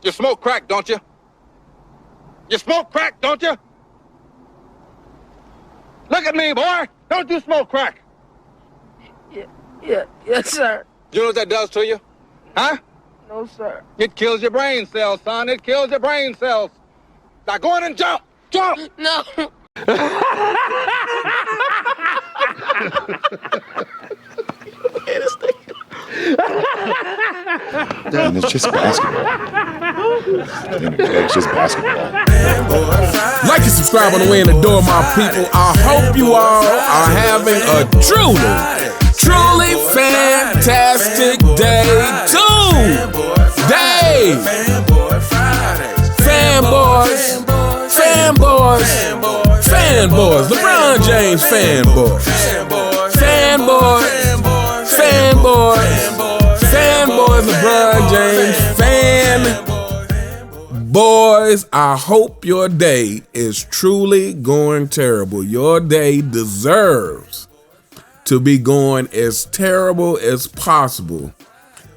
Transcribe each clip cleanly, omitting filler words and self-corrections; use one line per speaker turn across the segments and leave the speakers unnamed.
You smoke crack, don't you? You smoke crack, don't you? Look at me, boy. Don't you smoke crack?
Yes, sir.
You know what that does to you? Huh?
No, sir.
It kills your brain cells, son. It kills your brain cells. Now go in and jump. Jump.
No.
And it's just basketball. It's just basketball.
Like and subscribe on the way in the door, my people. I hope you all are having a truly fantastic day today. Fanboys, LeBron James fanboys, LeBron James fanboys. I hope your day is truly going terrible. Your day deserves to be going as terrible as possible,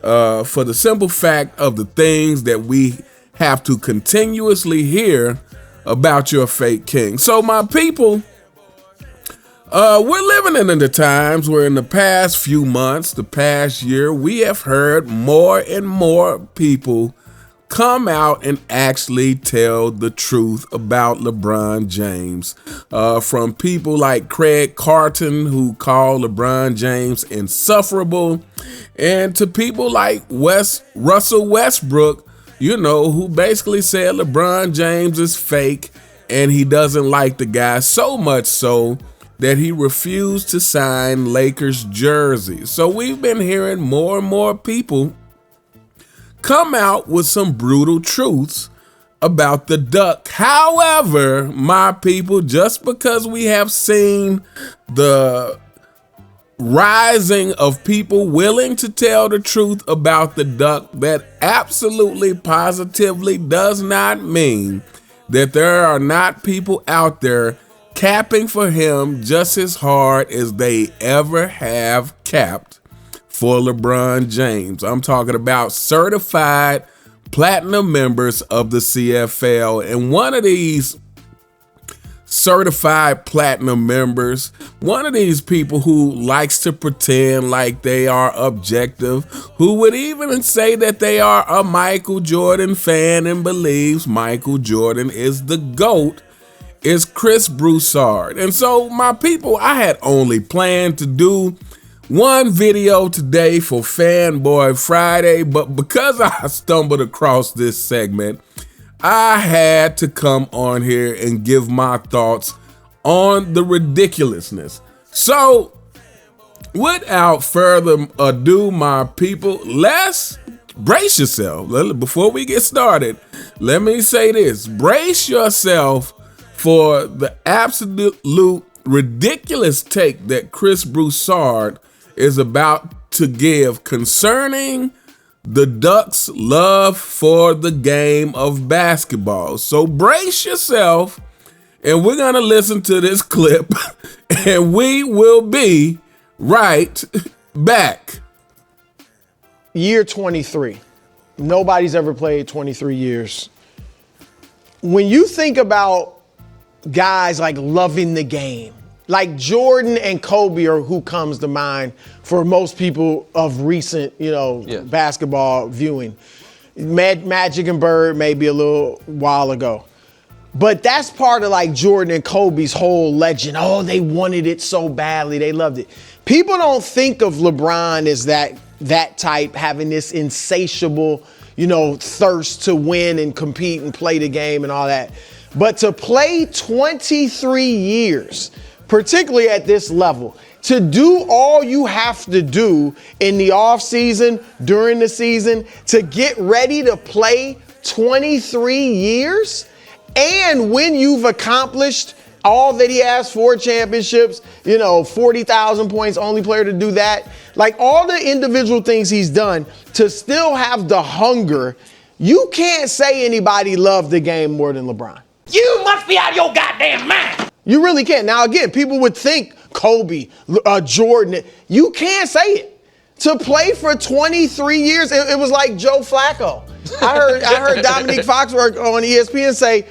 for the simple fact of the things that we have to continuously hear about your fake king. So my people, we're living in the times where in the past few months, the past year, we have heard more and more people come out and actually tell the truth about LeBron James. From people like Craig Carton, who call LeBron James insufferable, and to people like Russell Westbrook, you know, who basically said LeBron James is fake and he doesn't like the guy, so much so that he refused to sign Lakers jerseys. So we've been hearing more and more people come out with some brutal truths about the Duck. However, my people, just because we have seen the rising of people willing to tell the truth about the Duck, that absolutely positively does not mean that there are not people out there capping for him just as hard as they ever have capped for LeBron James. I'm talking about certified platinum members of the CFL, and one of these certified platinum members, one of these people who likes to pretend like they are objective, who would even say that they are a Michael Jordan fan and believes Michael Jordan is the GOAT, is Chris Broussard. And so, my people, I had only planned to do one video today for Fanboy Friday, but because I stumbled across this segment, I had to come on here and give my thoughts on the ridiculousness. So, without further ado, my people, let's brace yourself. Before we get started, let me say this. Brace yourself for the absolute ridiculous take that Chris Broussard is about to give concerning the Ducks' love for the game of basketball. So brace yourself, and we're going to listen to this clip, and we will be right back.
Year 23. Nobody's ever played 23 years. When you think about guys like loving the game, like Jordan and Kobe are who comes to mind for most people of recent, basketball viewing. Magic and Bird maybe a little while ago. But that's part of like Jordan and Kobe's whole legend. Oh, they wanted it so badly. They loved it. People don't think of LeBron as that type, having this insatiable, thirst to win and compete and play the game and all that. But to play 23 years, particularly at this level, to do all you have to do in the offseason, during the season, to get ready to play 23 years, and when you've accomplished all that he has, 4 championships, 40,000 points, only player to do that, like all the individual things he's done, to still have the hunger, you can't say anybody loved the game more than LeBron.
You must be out of your goddamn mind.
You really can't. Now, again, people would think Kobe, Jordan. You can't say it. To play for 23 years, it was like Joe Flacco. I heard Dominique Foxworth on ESPN say,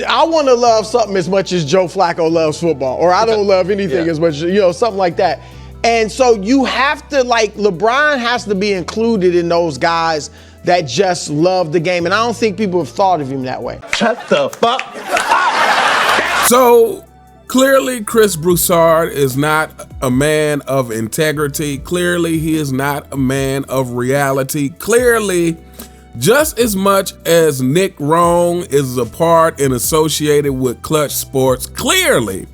I want to love something as much as Joe Flacco loves football, or I don't love anything as much, something like that. And so you have to, LeBron has to be included in those guys that just love the game. And I don't think people have thought of him that way.
Shut the fuck up.
So clearly Chris Broussard is not a man of integrity. Clearly he is not a man of reality. Clearly, just as much as Nick Wrong is a part and associated with Clutch Sports, clearly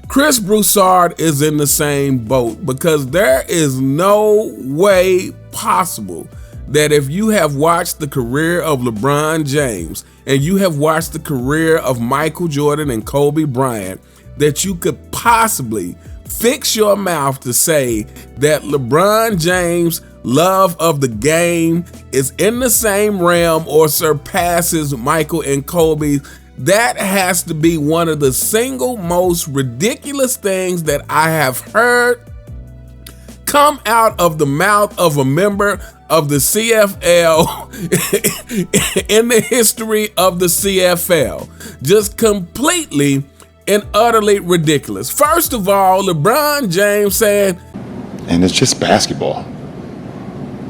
Chris Broussard is in the same boat, because there is no way possible that if you have watched the career of LeBron James and you have watched the career of Michael Jordan and Kobe Bryant, that you could possibly fix your mouth to say that LeBron James' love of the game is in the same realm or surpasses Michael and Kobe. That has to be one of the single most ridiculous things that I have heard come out of the mouth of a member of the CFL in the history of the CFL. Just completely and utterly ridiculous. First of all, LeBron James said,
And it's just basketball.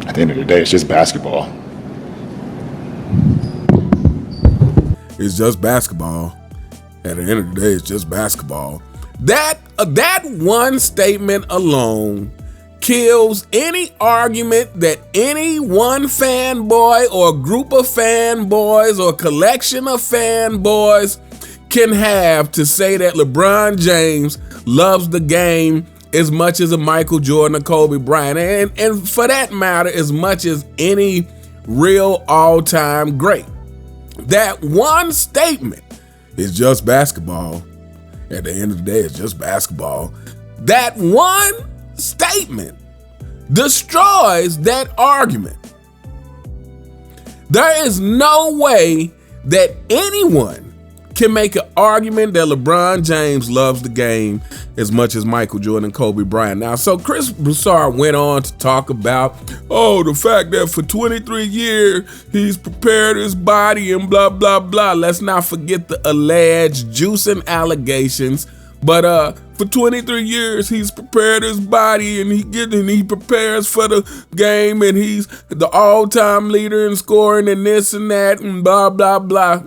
At the end of the day, it's just basketball.
it's just basketball. At the end of the day, it's just basketball. That one statement alone kills any argument that any one fanboy or group of fanboys or collection of fanboys can have to say that LeBron James loves the game as much as a Michael Jordan or Kobe Bryant, and for that matter, as much as any real all-time great. That one statement is just basketball. At the end of the day, it's just basketball. That one statement destroys that argument. There is no way that anyone can make an argument that LeBron James loves the game as much as Michael Jordan and Kobe Bryant. Now, so Chris Broussard went on to talk about, the fact that for 23 years, he's prepared his body and blah, blah, blah. Let's not forget the alleged juicing allegations. But for 23 years, he's prepared his body and he prepares for the game, and he's the all-time leader in scoring and this and that and blah, blah, blah.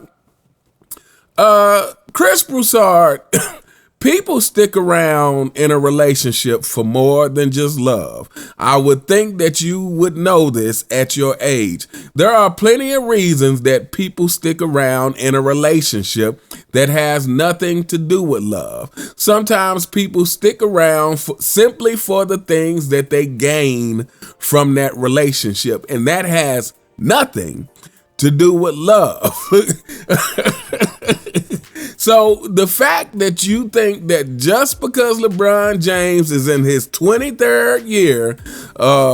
Chris Broussard, people stick around in a relationship for more than just love. I would think that you would know this at your age. There are plenty of reasons that people stick around in a relationship that has nothing to do with love. Sometimes people stick around simply for the things that they gain from that relationship, and that has nothing to do with love. So the fact that you think that just because LeBron James is in his 23rd year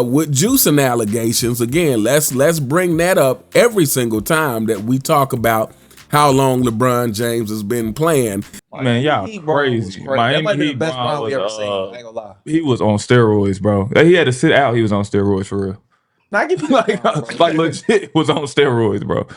with juicing allegations, again, let's bring that up every single time that we talk about how long LeBron James has been playing.
Man, y'all crazy.
That might be the best Bron we ever seen. I ain't gonna lie.
He was on steroids, bro. He had to sit out. He was on steroids for real.
Now, give me
like legit was on steroids, bro.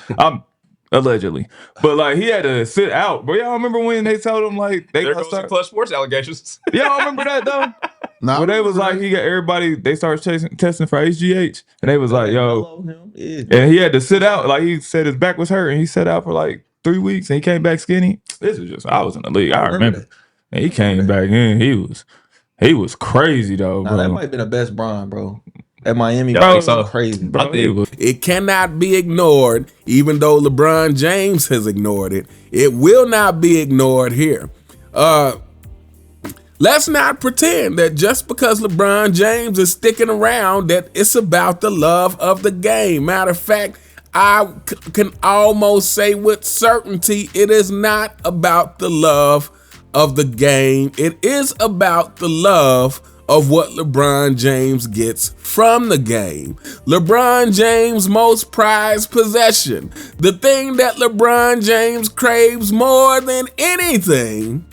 Allegedly, but he had to sit out. Bro, y'all remember when they told him
there goes the Clutch Sports allegations?
Y'all remember that though?
No,
Where they was he got everybody. They started testing for HGH, and they was and he had to sit out. He said his back was hurt, and he sat out for 3 weeks, and he came back skinny. This is just I was in the league. I remember. And he came back in. He was crazy though.
Nah,
bro.
that might have been the best Bron, bro. At Miami,
Bro,
so crazy, bro.
It cannot be ignored, even though LeBron James has ignored it. It will not be ignored here. Let's not pretend that just because LeBron James is sticking around that it's about the love of the game. Matter of fact, I can almost say with certainty it is not about the love of the game. It is about the love of what LeBron James gets from the game. LeBron James' most prized possession, the thing that LeBron James craves more than anything,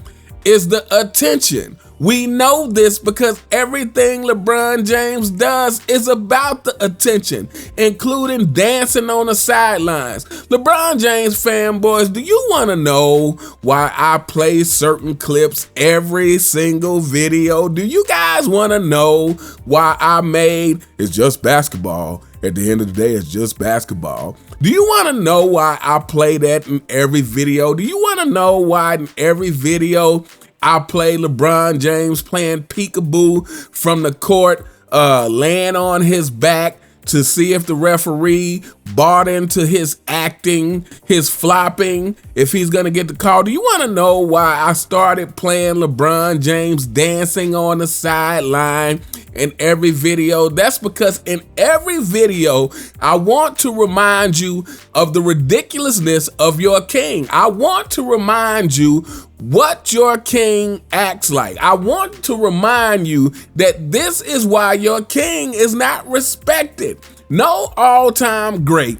is the attention. We know this because everything LeBron James does is about the attention, including dancing on the sidelines. LeBron James fanboys, do you want to know why I play certain clips every single video? Do you guys want to know why I made It's Just Basketball? At the end of the day, it's just basketball. Do you want to know why I play that in every video? Do you want to know why in every video I play LeBron James playing peekaboo from the court, laying on his back to see if the referee bought into his acting, his flopping, if he's going to get the call? Do you want to know why I started playing LeBron James dancing on the sideline in every video? That's because in every video, I want to remind you of the ridiculousness of your king. I want to remind you what your king acts like. I want to remind you that this is why your king is not respected. No all-time great,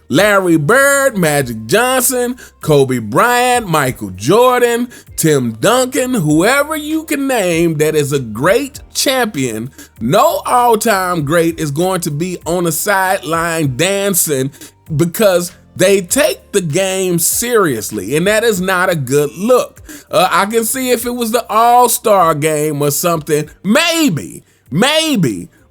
Larry Bird, Magic Johnson, Kobe Bryant, Michael Jordan, Tim Duncan, whoever you can name that is a great champion, no all-time great is going to be on the sideline dancing because they take the game seriously, and that is not a good look. I can see if it was the All-Star game or something, maybe,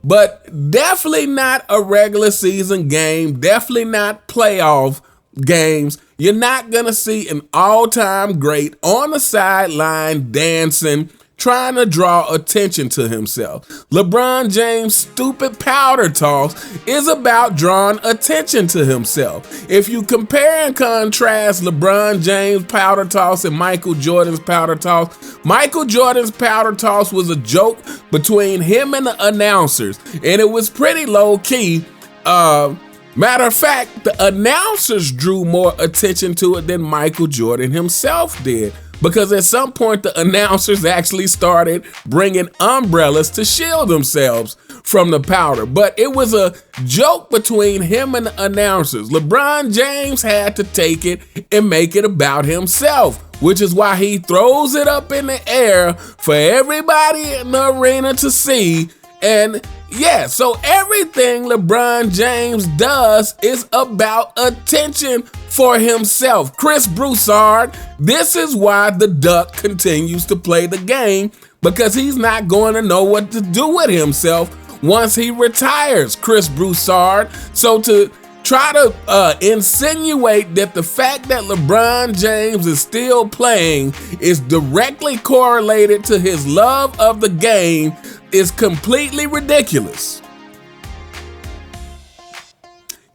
but definitely not a regular season game, definitely not playoff games. You're not gonna see an all-time great on the sideline dancing, trying to draw attention to himself. LeBron James' stupid powder toss is about drawing attention to himself. If you compare and contrast LeBron James' powder toss and Michael Jordan's powder toss, Michael Jordan's powder toss was a joke between him and the announcers, and it was pretty low-key. Matter of fact, the announcers drew more attention to it than Michael Jordan himself did, because at some point the announcers actually started bringing umbrellas to shield themselves from the powder. But it was a joke between him and the announcers. LeBron James had to take it and make it about himself, which is why he throws it up in the air for everybody in the arena to see. And yeah, so everything LeBron James does is about attention for himself. Chris Broussard, this is why the Duck continues to play the game, because he's not going to know what to do with himself once he retires, Chris Broussard. So to try to insinuate that the fact that LeBron James is still playing is directly correlated to his love of the game is completely ridiculous.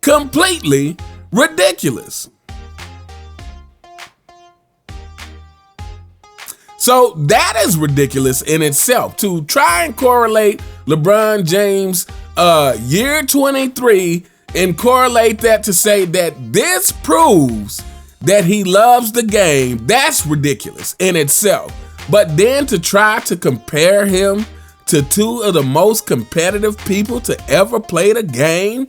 Completely ridiculous. So that is ridiculous in itself. To try and correlate LeBron James year 23 and correlate that to say that this proves that he loves the game, that's ridiculous in itself. But then to try to compare him to two of the most competitive people to ever play the game,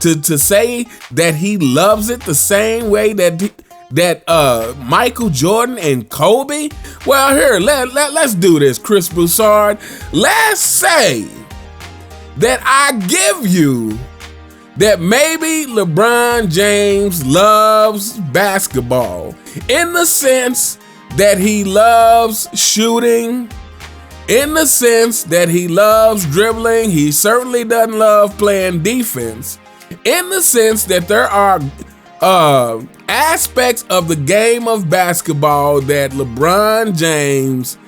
to say that he loves it the same way that Michael Jordan and Kobe. Well, here, let's do this, Chris Broussard. Let's say that I give you that maybe LeBron James loves basketball in the sense that he loves shooting, in the sense that he loves dribbling. He certainly doesn't love playing defense, in the sense that there are aspects of the game of basketball that LeBron James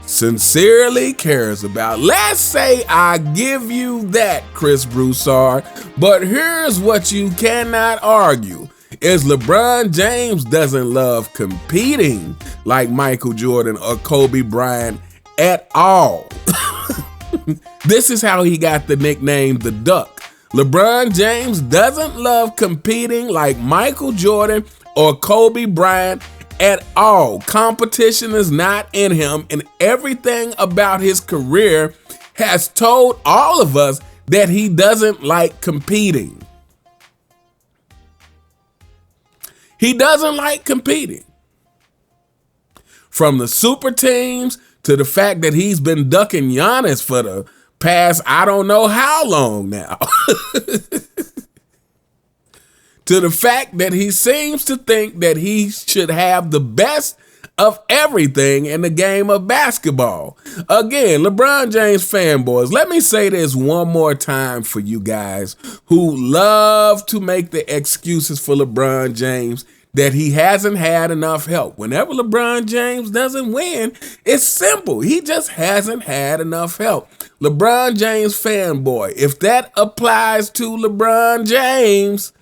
sincerely cares about. Let's say I give you that, Chris Broussard, but here's what you cannot argue is LeBron James doesn't love competing like Michael Jordan or Kobe Bryant at all. This is how he got the nickname the Duck. LeBron James doesn't love competing like Michael Jordan or Kobe Bryant at all. Competition is not in him, and everything about his career has told all of us that he doesn't like competing. He doesn't like competing. From the super teams to the fact that he's been ducking Giannis for the past I don't know how long now. To the fact that he seems to think that he should have the best of everything in the game of basketball. Again, LeBron James fanboys, let me say this one more time for you guys who love to make the excuses for LeBron James that he hasn't had enough help. Whenever LeBron James doesn't win, it's simple. He just hasn't had enough help. LeBron James fanboy, if that applies to LeBron James,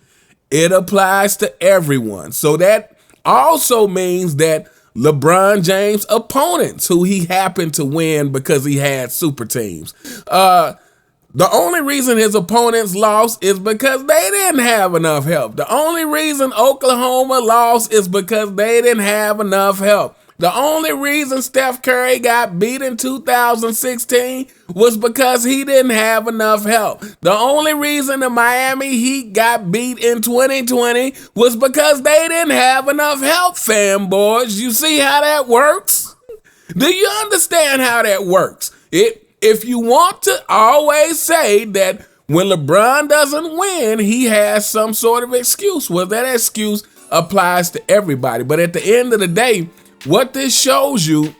it applies to everyone. So that also means that LeBron James' opponents, who he happened to win because he had super teams, the only reason his opponents lost is because they didn't have enough help. The only reason Oklahoma lost is because they didn't have enough help. The only reason Steph Curry got beat in 2016 was because he didn't have enough help. The only reason the Miami Heat got beat in 2020 was because they didn't have enough help, fanboys. You see how that works? Do you understand how that works? If you want to always say that when LeBron doesn't win, he has some sort of excuse, well, that excuse applies to everybody. But at the end of the day, what this shows you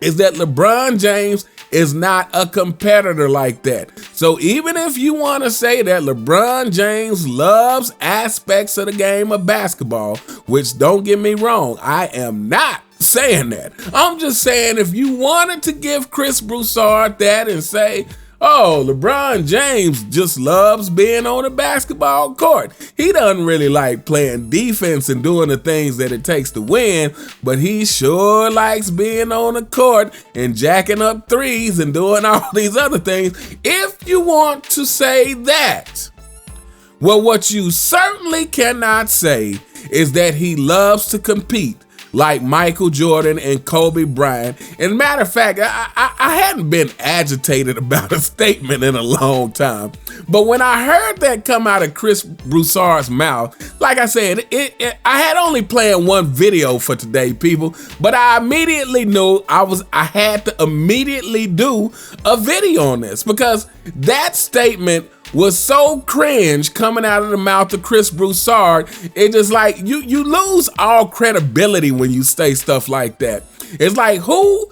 is that LeBron James is not a competitor like that. So even if you want to say that LeBron James loves aspects of the game of basketball, which don't get me wrong, I am not saying that. I'm just saying if you wanted to give Chris Broussard that and say, oh, LeBron James just loves being on a basketball court. He doesn't really like playing defense and doing the things that it takes to win, but he sure likes being on the court and jacking up threes and doing all these other things. If you want to say that, well, what you certainly cannot say is that he loves to compete like Michael Jordan and Kobe Bryant. And matter of fact, I hadn't been agitated about a statement in a long time. But when I heard that come out of Chris Broussard's mouth, like I said, I had only planned one video for today, people, but I immediately knew I had to immediately do a video on this because that statement was so cringe coming out of the mouth of Chris Broussard. It just like you lose all credibility when you say stuff like that. It's like who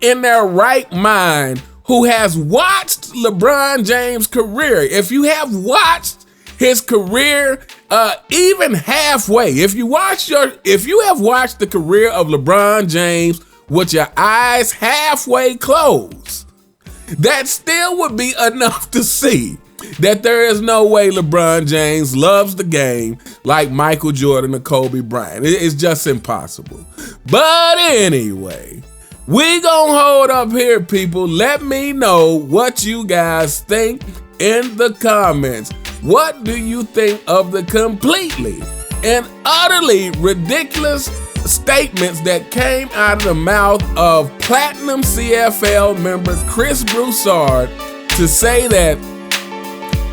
in their right mind who has watched LeBron James' career, if you have watched his career even halfway, if you have watched the career of LeBron James with your eyes halfway closed, that still would be enough to see that there is no way LeBron James loves the game like Michael Jordan or Kobe Bryant. It's just impossible. But anyway, we gonna hold up here, people. Let me know what you guys think in the comments. What do you think of the completely and utterly ridiculous statements that came out of the mouth of Platinum CFL member Chris Broussard to say that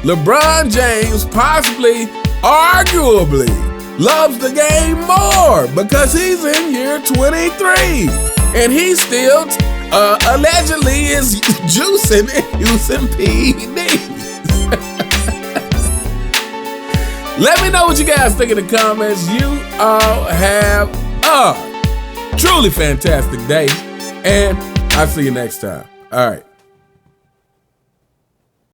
LeBron James possibly, arguably, loves the game more because he's in year 23 and he still allegedly is juicing and using PEDs. Let me know what you guys think in the comments. You all have a truly fantastic day, and I'll see you next time. All right.